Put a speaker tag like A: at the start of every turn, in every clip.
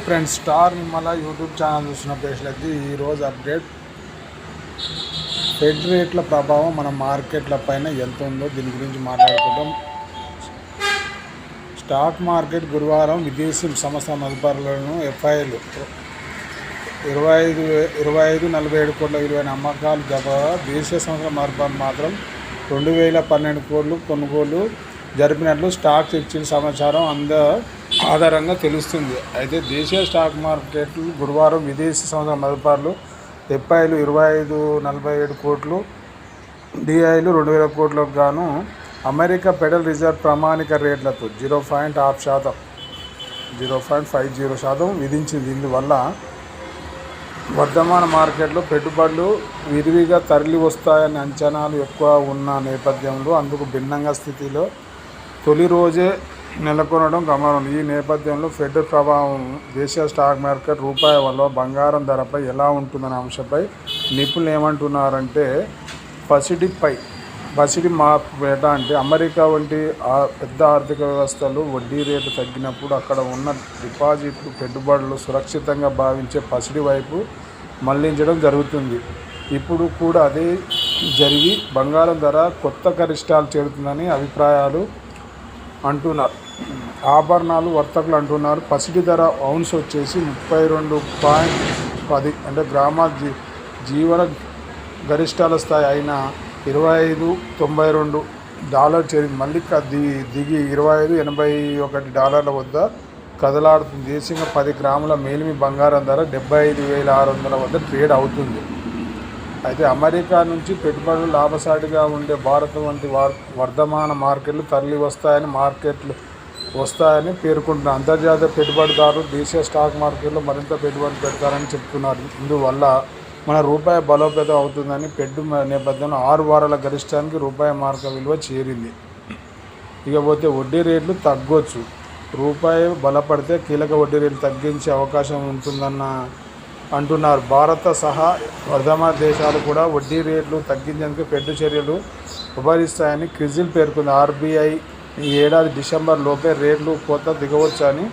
A: Friends, star Nimmala YouTube channel చూసిన ప్రేక్షకులకి ఈరోజు అప్డేట్. ఫెడ్ రేట్ల ప్రభావం మన మార్కెట్ల పైన ఎంత ఉందో దీని గురించి మాట్లాడుకుందాం. స్టాక్ మార్కెట్ గురువారం విదేశీ సంస్థ మదుపరులను ఎఫ్ఐలు 25,47 కోట్ల విలువైన అమ్మకాలు జరపగా దేశీయ సంస్థల మదుపరులు మాత్రం 2,012 కోట్లు కొనుగోలు జరిపినట్లు స్టాక్ ఎక్స్చేంజ్ సమాచారం ఆధారంగా తెలుస్తుంది. అయితే దేశీయ స్టాక్ మార్కెట్లు గురువారం విదేశీ సంస్థల మదుపరులు ఎఫ్ఐలు 25,47 కోట్లు, డిఐలు 2,000 కోట్లకు గాను అమెరికా ఫెడరల్ రిజర్వ్ ప్రామాణిక రేట్లతో 0.50% విధించింది. ఇందువల్ల వర్తమాన మార్కెట్లో పెట్టుబడులు విరివిగా తరలి వస్తాయనే అంచనాలు ఎక్కువ ఉన్న నేపథ్యంలో అందుకు భిన్నంగా స్థితిలో తొలి రోజే నెలకొనడం గమనం. ఈ నేపథ్యంలో ఫెడ్ ప్రభావం దేశీయ స్టాక్ మార్కెట్ రూపాయి వల్ల బంగారం ధరపై ఎలా ఉంటుందనే అంశంపై నిపుణులు ఏమంటున్నారంటే, పసిడి మార్పు ఎలా అంటే అమెరికా వంటి పెద్ద ఆర్థిక వ్యవస్థలు వడ్డీ రేటు తగ్గినప్పుడు అక్కడ ఉన్న డిపాజిట్లు పెట్టుబడులు సురక్షితంగా భావించే పసిడి వైపు మళ్లించడం జరుగుతుంది. ఇప్పుడు కూడా అదే జరిగి బంగారం ధర కొత్త గరిష్టాలు చేరుతుందని అభిప్రాయాలు అంటున్నారు. ఆభరణాలు వర్తకులు అంటున్నారు. పసిడి ధర ఔన్స్ వచ్చేసి 32.10 అంటే గ్రామాల జీవన గరిష్టాల స్థాయి అయిన $25.92 చేరింది. మళ్ళీ దిగి $25.81 వద్ద కదలాడుతుంది. దేశీయంగా 10 గ్రాముల మేలిమి బంగారం ధర 75,600 వద్ద ట్రేడ్ అవుతుంది. అయితే అమెరికా నుంచి పెట్టుబడులు లాభసాటిగా ఉండే భారత్ వంటి వర్ధమాన మార్కెట్లు తరలి వస్తాయని పేర్కొంటున్నారు. అంతర్జాతీయ పెట్టుబడిదారులు దేశీయ స్టాక్ మార్కెట్లో మరింత పెట్టుబడి పెడతారని చెప్తున్నారు. ఇందువల్ల మన రూపాయి బలోపేతం అవుతుందని ఫెడ్ నేపథ్యంలో 6 వారాల గరిష్టానికి రూపాయి మార్క విలువ చేరింది. ఇకపోతే వడ్డీ రేట్లు తగ్గొచ్చు. రూపాయి బలపడితే కీలక వడ్డీ రేట్లు తగ్గించే అవకాశం ఉంటుందన్న అంటున్నారు. భారత సహా వర్ధమాన దేశాలు కూడా వడ్డీ రేట్లు తగ్గించేందుకు ఫెడ్ చర్యలు ఉపరిస్తాయని క్రిజిల్ పేర్కొంది. ఆర్బీఐ ఈ ఏడాది డిసెంబర్ లోపే రేట్లు కోత దిగవచ్చని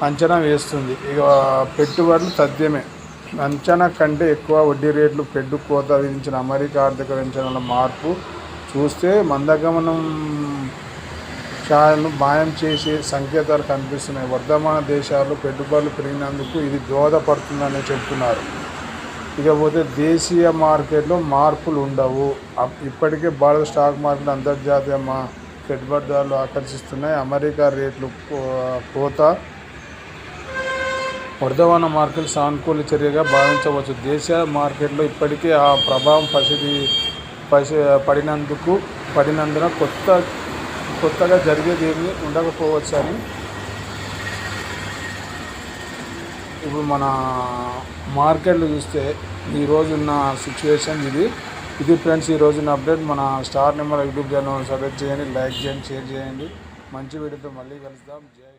A: అంచనా వేస్తుంది. ఇక పెట్టుబడులు తథ్యమే. అంచనా కంటే ఎక్కువ వడ్డీ రేట్లు ఫెడ్ కోత విధించిన అమెరికా ఆర్థిక అంచనాల మార్పు చూస్తే మందగమనం ఛాయలను మాయం చేసే సంకేతాలు కనిపిస్తున్నాయి. వర్ధమాన దేశాల్లో పెట్టుబడులు పెరిగినందుకు ఇది దోహదపడుతుందని చెబుతున్నారు. ఇకపోతే దేశీయ మార్కెట్లో మార్పులు ఉండవు. ఇప్పటికే భారత స్టాక్ మార్కెట్ అంతర్జాతీయ పెట్టుబడిదారులు ఆకర్షిస్తున్నాయి. అమెరికా రేట్లు కోత వర్ధమాన మార్కెట్ సానుకూల చర్యగా భావించవచ్చు. దేశీయ మార్కెట్లో ఇప్పటికే ఆ ప్రభావం పడినందున కొత్తగా జరిగేది ఏమీ ఉండకపోవచ్చు అని ఇప్పుడు మన మార్కెట్లు చూస్తే ఈరోజున్న సిచ్యువేషన్ ఇది ఫ్రెండ్స్. ఈరోజున్న అప్డేట్. మన star Nimmala YouTube channel subscribe చేయండి, లైక్ చేయండి, షేర్ చేయండి. మంచి వీడియోతో మళ్ళీ కలుద్దాం. జై